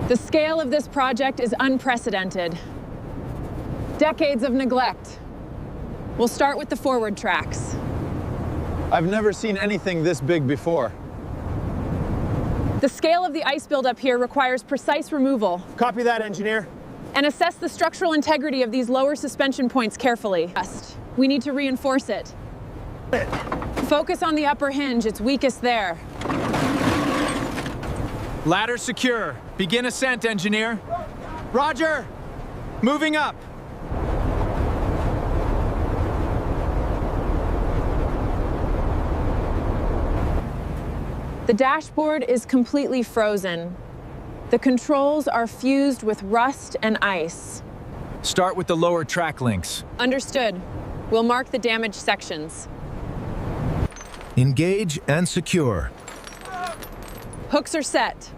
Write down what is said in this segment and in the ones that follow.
The scale of this project is unprecedented. Decades of neglect. We'll start with the forward tracks. I've never seen anything this big before. The scale of the ice buildup here requires precise removal. Copy that, engineer. And assess the structural integrity of these lower suspension points carefully. We need to reinforce it. Focus on the upper hinge, it's weakest there. Ladder secure. Begin ascent, engineer. Roger! Moving up. The dashboard is completely frozen. The controls are fused with rust and ice. Start with the lower track links. Understood. We'll mark the damaged sections. Engage and secure. Hooks are set.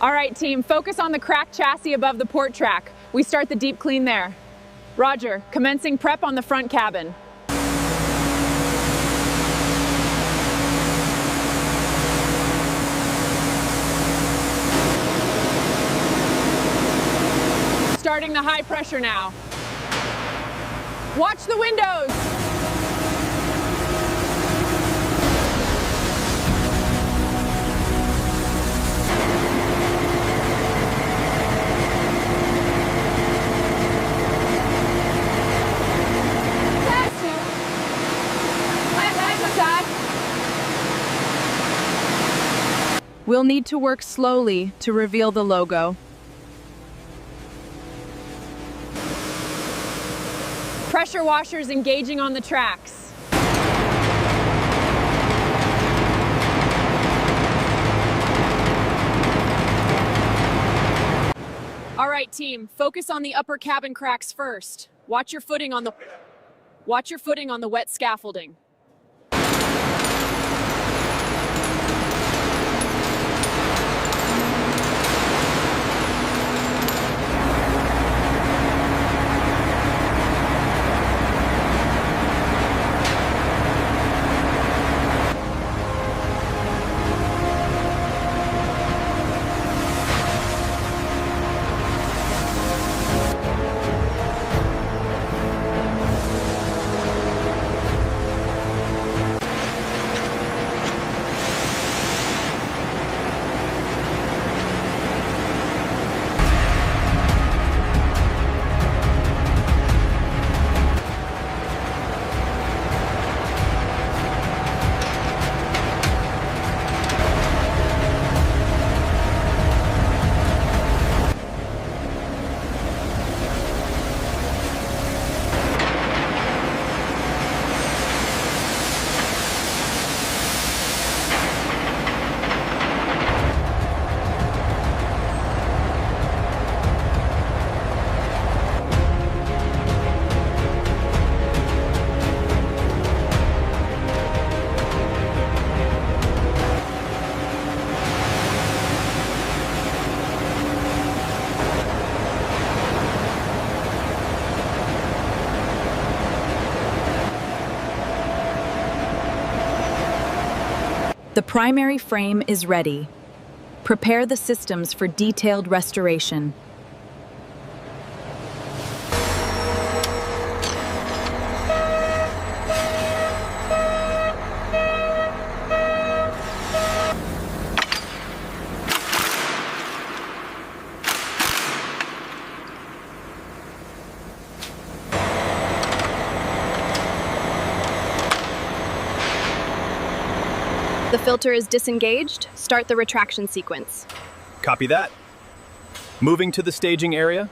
All right, team, focus on the cracked chassis above the port track. We start the deep clean there. Roger, commencing prep on the front cabin. Starting the high pressure now. Watch the windows. We'll need to work slowly to reveal the logo. Pressure washers engaging on the tracks. All right, team, focus on the upper cabin cracks first. Watch your footing on the wet scaffolding. The primary frame is ready. Prepare the systems for detailed restoration. The filter is disengaged. Start the retraction sequence. Copy that. Moving to the staging area.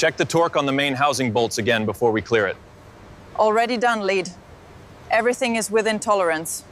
Check the torque on the main housing bolts again before we clear it. Already done, lead. Everything is within tolerance.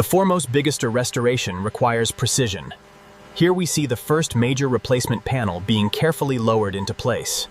The foremost biggest restoration requires precision. Here we see the first major replacement panel being carefully lowered into place.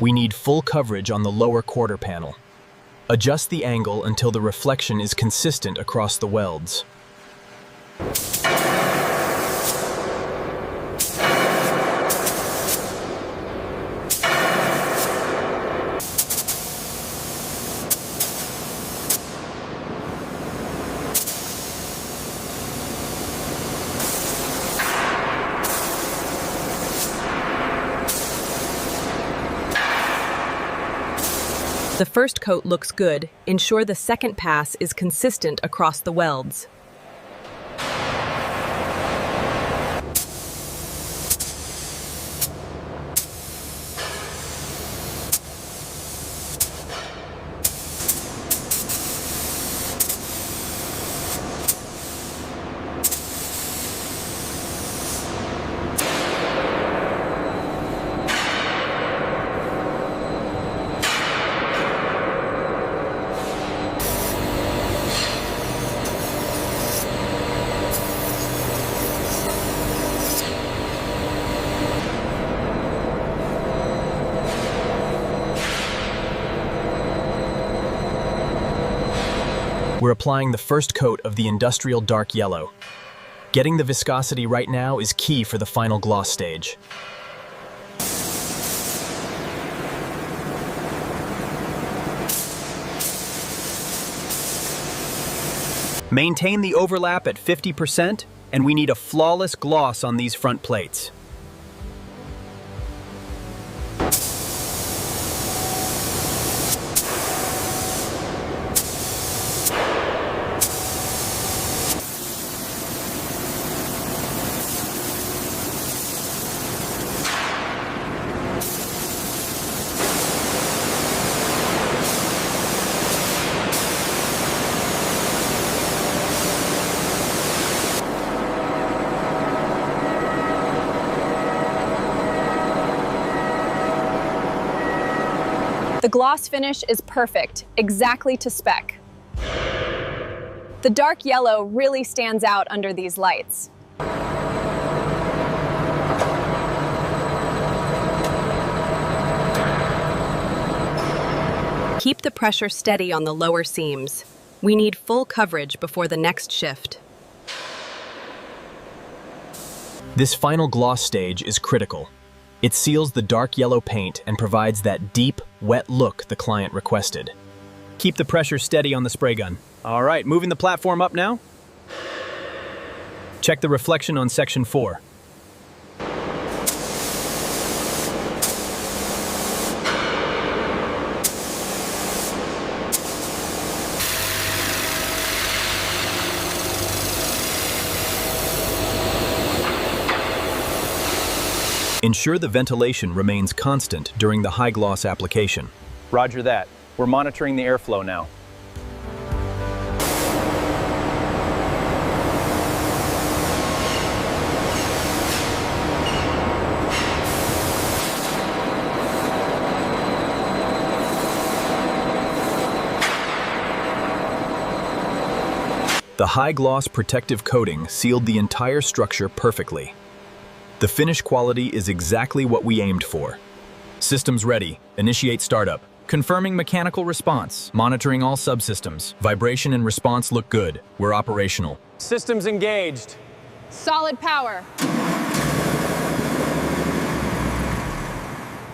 We need full coverage on the lower quarter panel. Adjust the angle until the reflection is consistent across the welds. The first coat looks good. Ensure the second pass is consistent across the welds. We're applying the first coat of the industrial dark yellow. Getting the viscosity right now is key for the final gloss stage. Maintain the overlap at 50%, and we need a flawless gloss on these front plates. The gloss finish is perfect, exactly to spec. The dark yellow really stands out under these lights. Keep the pressure steady on the lower seams. We need full coverage before the next shift. This final gloss stage is critical. It seals the dark yellow paint and provides that deep, wet look the client requested. Keep the pressure steady on the spray gun. All right, moving the platform up now. Check the reflection on section 4. Ensure the ventilation remains constant during the high gloss application. Roger that. We're monitoring the airflow now. The high gloss protective coating sealed the entire structure perfectly. The finish quality is exactly what we aimed for. Systems ready. Initiate startup. Confirming mechanical response. Monitoring all subsystems. Vibration and response look good. We're operational. Systems engaged. Solid power.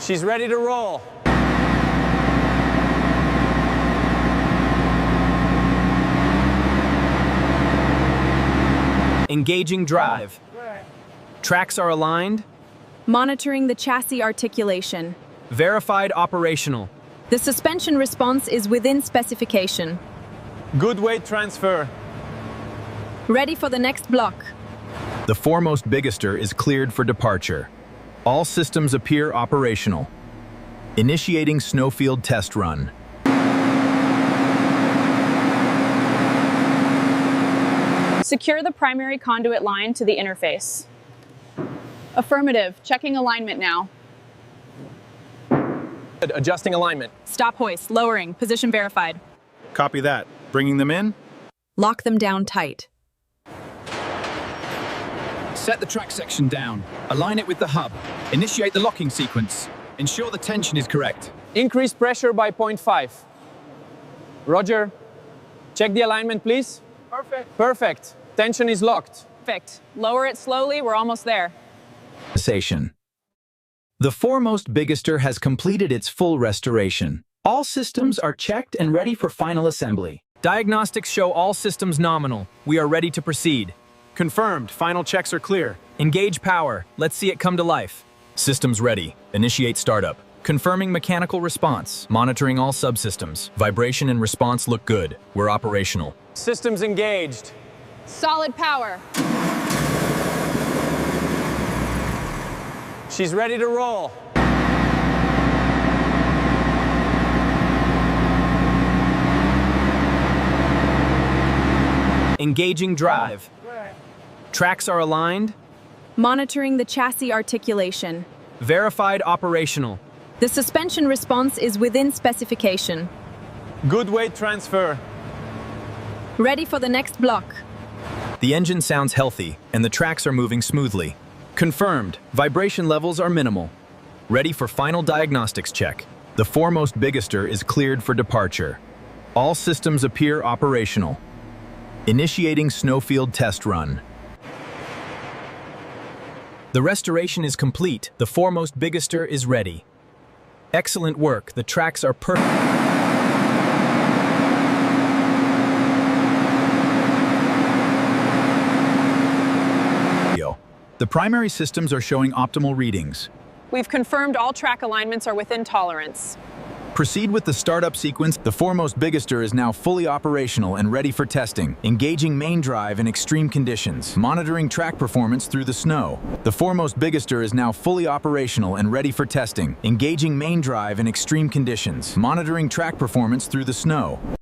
She's ready to roll. Engaging drive. Tracks are aligned. Monitoring the chassis articulation. Verified operational. The suspension response is within specification. Good weight transfer. Ready for the next block. The foremost bigister is cleared for departure. All systems appear operational. Initiating snowfield test run. Secure the primary conduit line to the interface. Affirmative. Checking alignment now. Adjusting alignment. Stop hoist. Lowering. Position verified. Copy that. Bringing them in. Lock them down tight. Set the track section down. Align it with the hub. Initiate the locking sequence. Ensure the tension is correct. Increase pressure by 0.5. Roger. Check the alignment, please. Perfect. Perfect. Tension is locked. Perfect. Lower it slowly, we're almost there. The foremost bigister has completed its full restoration. All systems are checked and ready for final assembly. Diagnostics show all systems nominal. We are ready to proceed. Confirmed. Final checks are clear. Engage power. Let's see it come to life. Systems ready. Initiate startup. Confirming mechanical response. Monitoring all subsystems. Vibration and response look good. We're operational. Systems engaged. Solid power. She's ready to roll. Engaging drive. Tracks are aligned. Monitoring the chassis articulation. Verified operational. The suspension response is within specification. Good weight transfer. Ready for the next block. The engine sounds healthy, and the tracks are moving smoothly. Confirmed. Vibration levels are minimal. Ready for final diagnostics check. The foremost bigister is cleared for departure. All systems appear operational. Initiating snowfield test run. The restoration is complete. The foremost bigister is ready. Excellent work. The tracks are perfect. The primary systems are showing optimal readings. We've confirmed all track alignments are within tolerance. Proceed with the startup sequence. The foremost bigister is now fully operational and ready for testing. Engaging main drive in extreme conditions. Monitoring track performance through the snow. The foremost bigister is now fully operational and ready for testing. Engaging main drive in extreme conditions. Monitoring track performance through the snow.